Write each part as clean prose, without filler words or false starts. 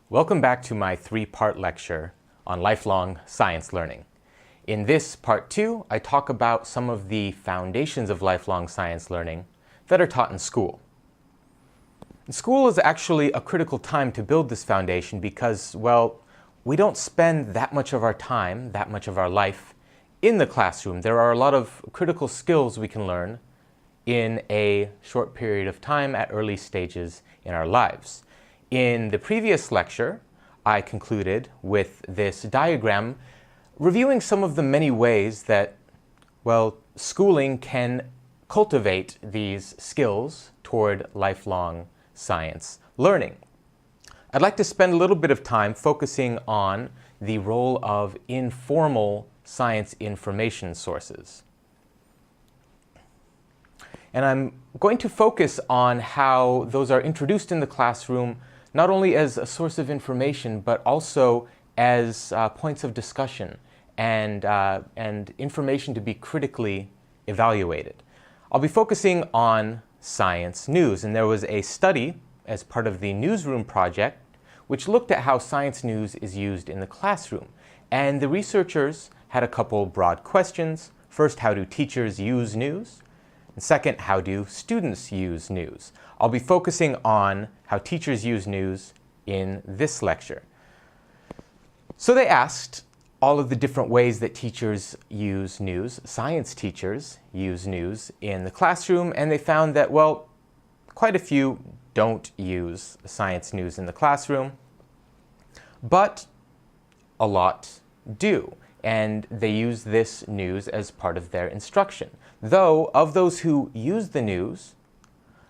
Welcome back to my three-part lecture on lifelong science learning. In this part 2, I talk about some of the foundations of lifelong science learning that are taught in school. School is actually a critical time to build this foundation because, well, we don't spend that much of our time, that much of our life in the classroom. There are a lot of critical skills we can learn in a short period of time at early stages in our lives. In the previous lecture, I concluded with this diagram reviewing some of the many ways that, well, schooling can cultivate these skills toward lifelong science learning. I'd like to spend a little bit of time focusing on the role of informal science information sources. And I'm going to focus on how those are introduced in the classroom not only as a source of information, but also as points of discussion and information to be critically evaluated. I'll be focusing on science news, and there was a study as part of the Newsroom project which looked at how science news is used in the classroom. And the researchers had a couple broad questions. First, how do teachers use news? And second, how do students use news? I'll be focusing on how teachers use news in this lecture. So they asked all of the different ways that teachers use news, science teachers use news in the classroom, and they found that, well, quite a few don't use science news in the classroom, but a lot do. And they use this news as part of their instruction. Though, of those who use the news,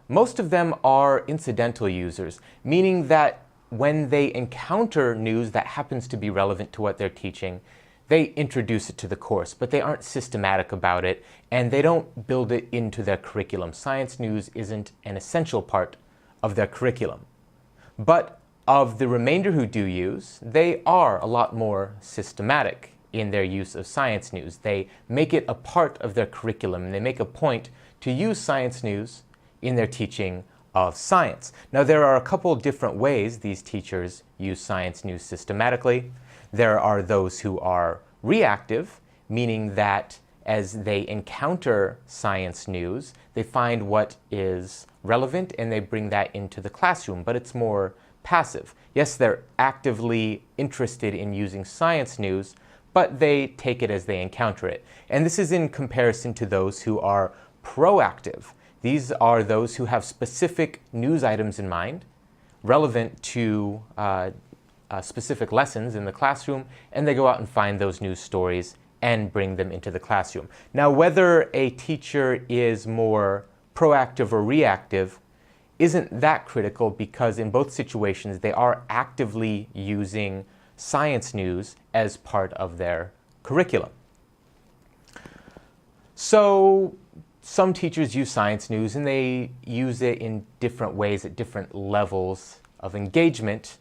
most of them are incidental users, meaning that when they encounter news that happens to be relevant to what they're teaching, they introduce it to the course, but they aren't systematic about it, and they don't build it into their curriculum. Science news isn't an essential part of their curriculum. But of the remainder who do use, they are a lot more systematic in their use of science news. They make it a part of their curriculum, and they make a point to use science news in their teaching of science. Now, there are a couple different ways these teachers use science news systematically. There are those who are reactive, meaning that as they encounter science news, they find what is relevant and they bring that into the classroom, but it's more passive. Yes, they're actively interested in using science news, but they take it as they encounter it. And this is in comparison to those who are proactive. These are those who have specific news items in mind, relevant to specific lessons in the classroom, and they go out and find those news stories and bring them into the classroom. Now, whether a teacher is more proactive or reactive isn't that critical, because in both situations they are actively using science news as part of their curriculum. So some teachers use science news and they use it in different ways at different levels of engagement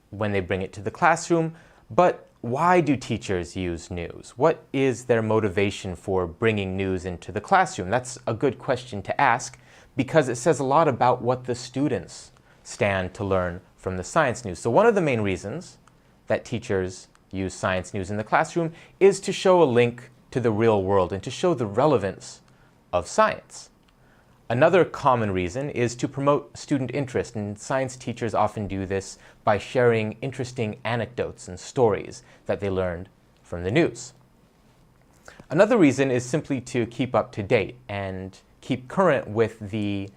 when they bring it to the classroom. But why do teachers use news? What is their motivation for bringing news into the classroom? That's a good question to ask, because it says a lot about what the students stand to learn from the science news. So one of the main reasons that teachers use science news in the classroom is to show a link to the real world and to show the relevance of science. Another common reason is to promote student interest, and science teachers often do this by sharing interesting anecdotes and stories that they learned from the news. Another reason is simply to keep up to date and keep current with the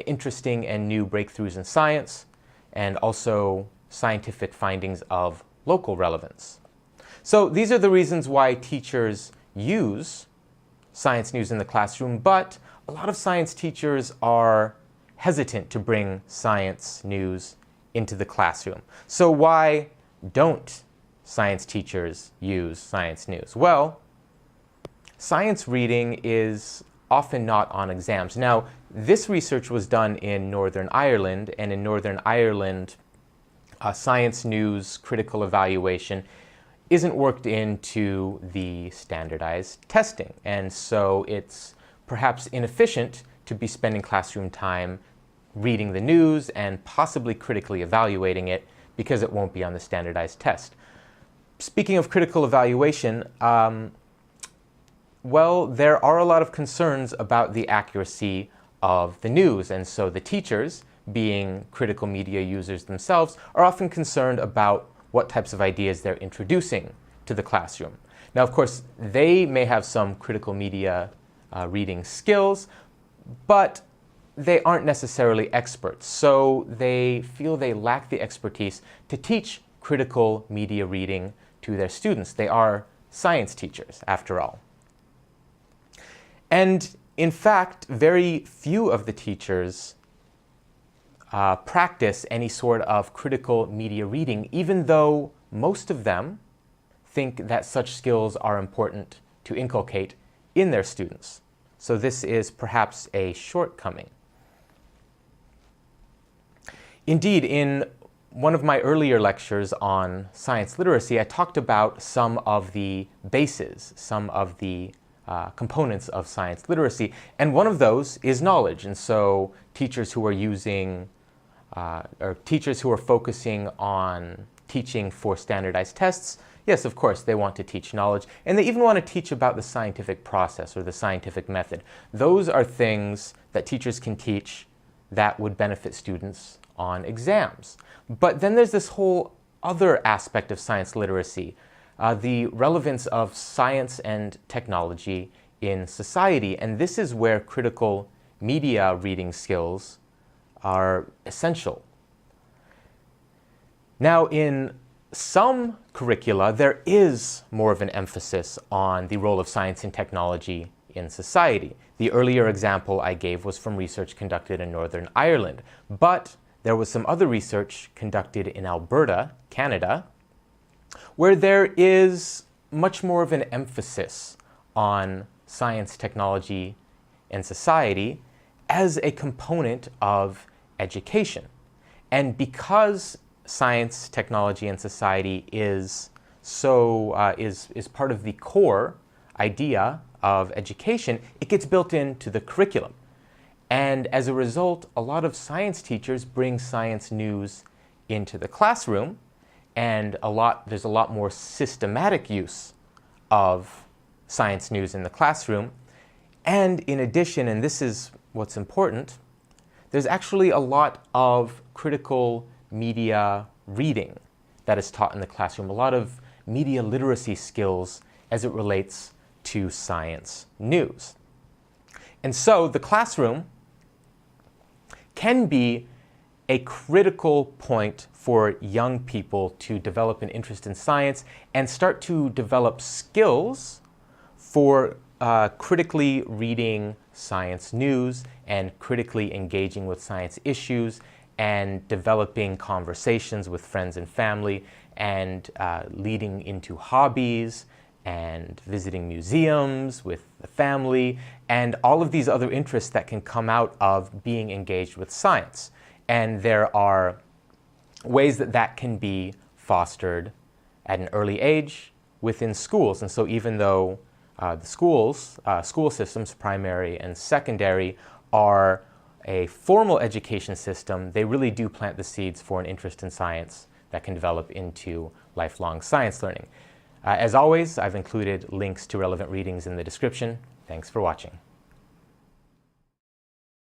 interesting and new breakthroughs in science, and also scientific findings of local relevance. So these are the reasons why teachers use science news in the classroom, but a lot of science teachers are hesitant to bring science news into the classroom. So why don't science teachers use science news? Well, science reading is often not on exams. Now, this research was done in Northern Ireland, and in Northern Ireland, science news critical evaluation isn't worked into the standardized testing. And so it's perhaps inefficient to be spending classroom time reading the news and possibly critically evaluating it, because it won't be on the standardized test. Speaking of critical evaluation, well, there are a lot of concerns about the accuracy of the news, and so the teachers, being critical media users themselves, are often concerned about what types of ideas they're introducing to the classroom. Now, of course, they may have some critical media reading skills, but they aren't necessarily experts, so they feel they lack the expertise to teach critical media reading to their students. They are science teachers, after all. And in fact, very few of the teachers practice any sort of critical media reading, even though most of them think that such skills are important to inculcate in their students. So this is perhaps a shortcoming. Indeed, in one of my earlier lectures on science literacy, I talked about some of the bases, some of the components of science literacy, and one of those is knowledge. And so teachers who are using, or teachers who are focusing on teaching for standardized tests, yes, of course, they want to teach knowledge, and they even want to teach about the scientific process or the scientific method. Those are things that teachers can teach that would benefit students on exams. But then there's this whole other aspect of science literacy, the relevance of science and technology in society. And this is where critical media reading skills are essential. Now, in some curricula, there is more of an emphasis on the role of science and technology in society. The earlier example I gave was from research conducted in Northern Ireland, but there was some other research conducted in Alberta, Canada, where there is much more of an emphasis on science, technology, and society as a component of education. And because science, technology, and society is part of the core idea of education, it gets built into the curriculum. And as a result, a lot of science teachers bring science news into the classroom, and there's a lot more systematic use of science news in the classroom. And in addition, and this is what's important, there's actually a lot of critical media reading that is taught in the classroom, a lot of media literacy skills as it relates to science news. And so the classroom can be a critical point for young people to develop an interest in science and start to develop skills for critically reading science news and critically engaging with science issues and developing conversations with friends and family and leading into hobbies and visiting museums with the family and all of these other interests that can come out of being engaged with science. And there are ways that that can be fostered at an early age within schools. And so even though the school systems, primary and secondary, are a formal education system, they really do plant the seeds for an interest in science that can develop into lifelong science learning. As always, I've included links to relevant readings in the description. Thanks for watching.